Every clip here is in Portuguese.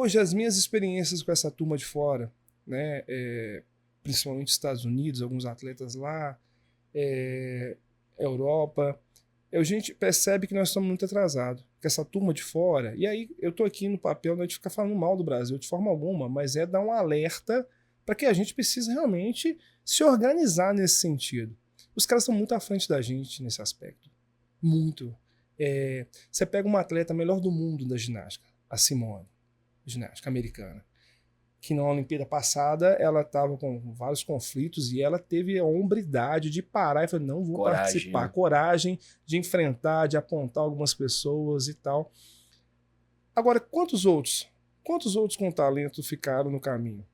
hoje as minhas experiências com essa turma de fora, né, principalmente Estados Unidos, alguns atletas lá, Europa, a gente percebe que nós estamos muito atrasados, que essa turma de fora, e aí eu estou aqui no papel, não é de ficar falando mal do Brasil de forma alguma, mas é dar um alerta para que a gente precise realmente se organizar nesse sentido. Os caras estão muito à frente da gente nesse aspecto. Muito. Você pega uma atleta melhor do mundo da ginástica, a Simone, ginástica americana, que na Olimpíada passada ela estava com vários conflitos e ela teve a hombridade de parar e falar, não vou participar. Coragem de enfrentar, de apontar algumas pessoas e tal. Agora, quantos outros com talento ficaram no caminho?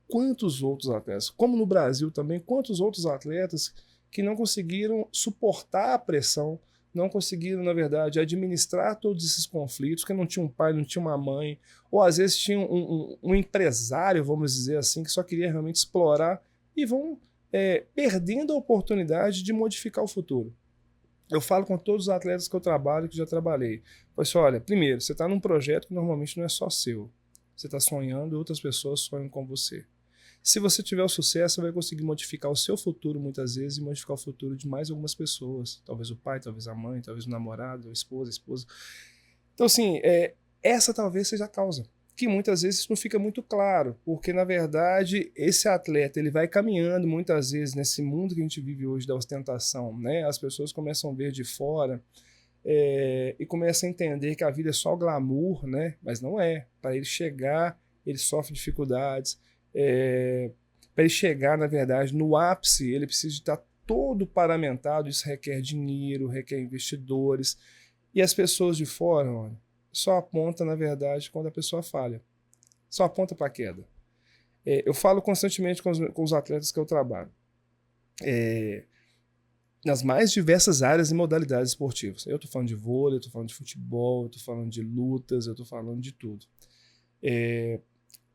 Quantos outros atletas? Como no Brasil também, quantos outros atletas que não conseguiram suportar a pressão, não conseguiram, na verdade, administrar todos esses conflitos, que não tinha um pai, não tinha uma mãe, ou às vezes tinha um empresário, vamos dizer assim, que só queria realmente explorar e vão perdendo a oportunidade de modificar o futuro. Eu falo com todos os atletas que eu trabalho, que já trabalhei. Eu falo assim, olha, primeiro, você está num projeto que normalmente não é só seu. Você está sonhando e outras pessoas sonham com você. Se você tiver o sucesso, você vai conseguir modificar o seu futuro muitas vezes e modificar o futuro de mais algumas pessoas. Talvez o pai, talvez a mãe, talvez o namorado, a esposa. Então, assim, essa talvez seja a causa. Que muitas vezes não fica muito claro, porque, na verdade, esse atleta ele vai caminhando muitas vezes nesse mundo que a gente vive hoje da ostentação, né? As pessoas começam a ver de fora e começam a entender que a vida é só glamour, né? Mas não é. Para ele chegar, ele sofre dificuldades. Para ele chegar, na verdade, no ápice, ele precisa estar todo paramentado. Isso requer dinheiro, requer investidores. E as pessoas de fora, olha, só aponta, na verdade, quando a pessoa falha. Só aponta para a queda. Eu falo constantemente com os atletas que eu trabalho. Nas mais diversas áreas e modalidades esportivas. Eu estou falando de vôlei, eu estou falando de futebol, eu estou falando de lutas, eu estou falando de tudo.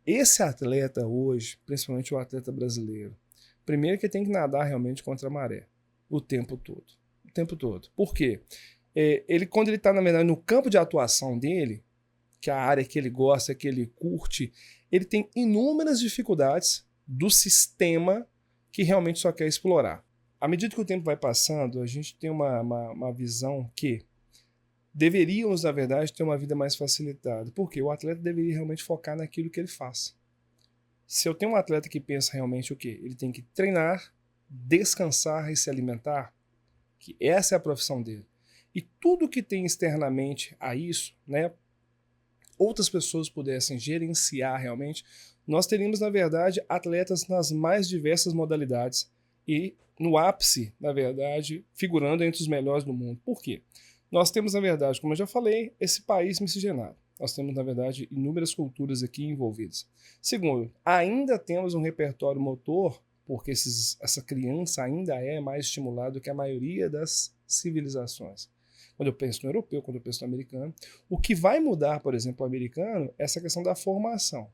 Esse atleta hoje, principalmente o atleta brasileiro, primeiro que tem que nadar realmente contra a maré, o tempo todo. O tempo todo. Por quê? Quando ele está, na verdade, no campo de atuação dele, que é a área que ele gosta, que ele curte, ele tem inúmeras dificuldades do sistema que realmente só quer explorar. À medida que o tempo vai passando, a gente tem uma visão que deveríamos, na verdade, ter uma vida mais facilitada. Porque o atleta deveria realmente focar naquilo que ele faz. Se eu tenho um atleta que pensa realmente o quê? Ele tem que treinar, descansar e se alimentar, que essa é a profissão dele. E tudo que tem externamente a isso, né, outras pessoas pudessem gerenciar realmente, nós teríamos, na verdade, atletas nas mais diversas modalidades e no ápice, na verdade, figurando entre os melhores do mundo. Por quê? Nós temos, na verdade, como eu já falei, esse país miscigenado. Nós temos, na verdade, inúmeras culturas aqui envolvidas. Segundo, ainda temos um repertório motor, porque essa criança ainda é mais estimulada do que a maioria das civilizações. Quando eu penso no europeu, quando eu penso no americano, o que vai mudar, por exemplo, o americano, é essa questão da formação.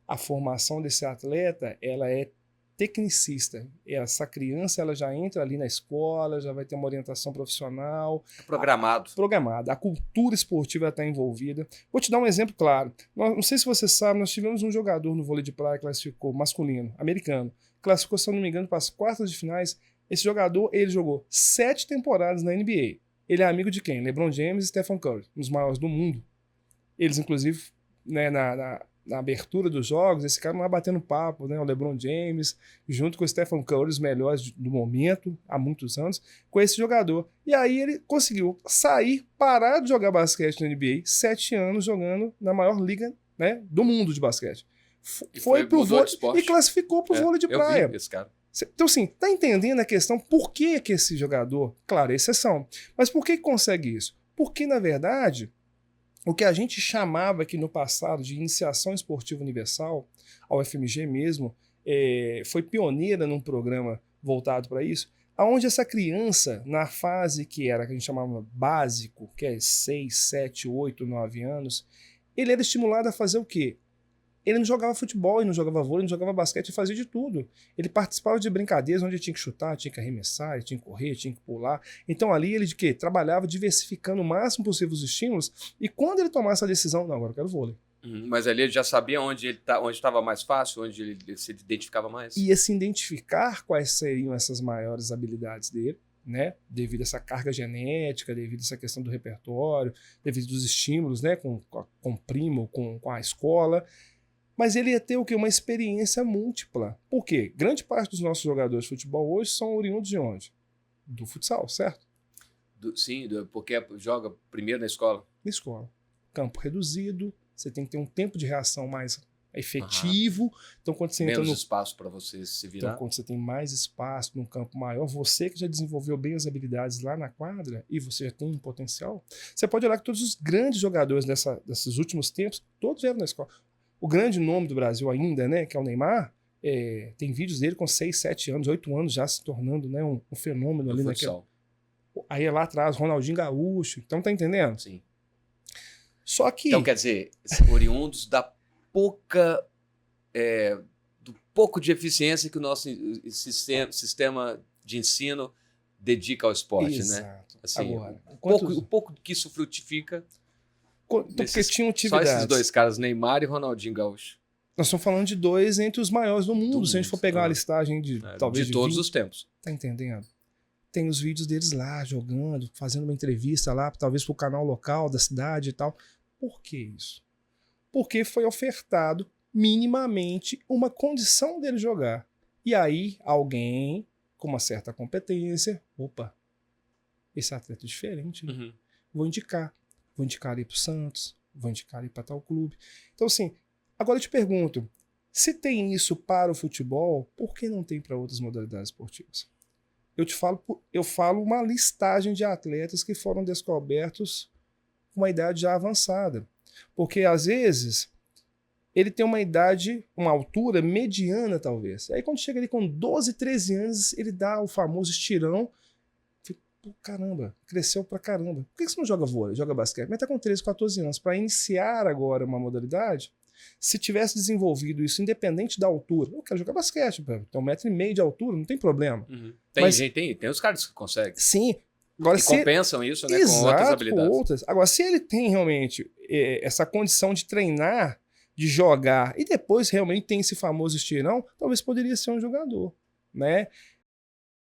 A formação desse atleta, ela é tecnicista. Essa criança ela já entra ali na escola, já vai ter uma orientação profissional. Programado. A cultura esportiva está envolvida. Vou te dar um exemplo claro. Não sei se você sabe, nós tivemos um jogador no vôlei de praia que classificou, masculino, americano. Classificou, se eu não me engano, para as quartas de finais. Esse jogador, ele jogou 7 temporadas na NBA. Ele é amigo de quem? LeBron James e Stephen Curry, um dos maiores do mundo. Eles, inclusive, né, na abertura dos jogos, esse cara não vai batendo papo, né? O LeBron James, junto com o Stephen Curry, os melhores do momento, há muitos anos, com esse jogador. E aí ele conseguiu sair, parar de jogar basquete na NBA, 7 anos jogando na maior liga, né, do mundo de basquete. Foi pro vôlei e classificou pro vôlei de praia. Eu vi esse cara. Então, assim, tá entendendo a questão? Por que esse jogador, claro, é exceção, mas por que consegue isso? Porque, na verdade, o que a gente chamava aqui no passado de Iniciação Esportiva Universal, a UFMG mesmo, foi pioneira num programa voltado para isso, onde essa criança, na fase que a gente chamava básico, que é 6, 7, 8, 9 anos, ele era estimulado a fazer o quê? Ele não jogava futebol, ele não jogava vôlei, não jogava basquete, ele fazia de tudo. Ele participava de brincadeiras onde ele tinha que chutar, tinha que arremessar, ele tinha que correr, tinha que pular. Então ali ele trabalhava diversificando o máximo possível os estímulos, e quando ele tomasse a decisão, não, agora eu quero vôlei. Mas ali ele já sabia onde estava mais fácil, onde ele se identificava mais. Ia se identificar quais seriam essas maiores habilidades dele, né? Devido a essa carga genética, devido a essa questão do repertório, devido aos estímulos, né? Com o primo, com a escola. Mas ele ia ter o quê? Uma experiência múltipla. Por quê? Grande parte dos nossos jogadores de futebol hoje são oriundos de onde? Do futsal, certo? Sim, porque joga primeiro na escola. Na escola. Campo reduzido, você tem que ter um tempo de reação mais efetivo. Então, quando você menos entra no espaço para você se virar. Então, quando você tem mais espaço num campo maior, você que já desenvolveu bem as habilidades lá na quadra e você já tem um potencial, você pode olhar que todos os grandes jogadores desses últimos tempos, todos vieram na escola. O grande nome do Brasil ainda, né, que é o Neymar, tem vídeos dele com 6, 7 anos, 8 anos já se tornando, né, um fenômeno ali naquele. Aí é lá atrás, Ronaldinho Gaúcho. Então, tá entendendo? Sim. Só que... Então, quer dizer, oriundos da do pouco de eficiência que o nosso sistema de ensino dedica ao esporte, Exato. né? Assim, agora, o pouco que isso frutifica... Porque tinham atividades. Só esses dois caras, Neymar e Ronaldinho Gaúcho. Nós estamos falando de dois entre os maiores do mundo, se a gente for pegar uma listagem talvez de todos os tempos. Tá entendendo? Tem os vídeos deles lá, jogando, fazendo uma entrevista lá, talvez pro canal local da cidade e tal. Por que isso? Porque foi ofertado minimamente uma condição dele jogar. E aí, alguém com uma certa competência, opa, esse atleta é diferente, né? Vou indicar ele pro Santos, vou indicar ele para tal clube. Então, assim, agora eu te pergunto, se tem isso para o futebol, por que não tem para outras modalidades esportivas? Eu falo uma listagem de atletas que foram descobertos com uma idade já avançada. Porque, às vezes, ele tem uma idade, uma altura mediana, talvez. Aí, quando chega ali com 12, 13 anos, ele dá o famoso estirão. Caramba, cresceu pra caramba. Por que você não joga vôlei, joga basquete? Mas tá com 13, 14 anos. Para iniciar agora uma modalidade, se tivesse desenvolvido isso independente da altura, eu quero jogar basquete, tem 1,5 m de altura, não tem problema. Tem os caras que conseguem. Sim. Agora, compensam isso, né, exato, com outras habilidades. Com outras. Agora, se ele tem realmente essa condição de treinar, de jogar, e depois realmente tem esse famoso estirão, talvez poderia ser um jogador, né?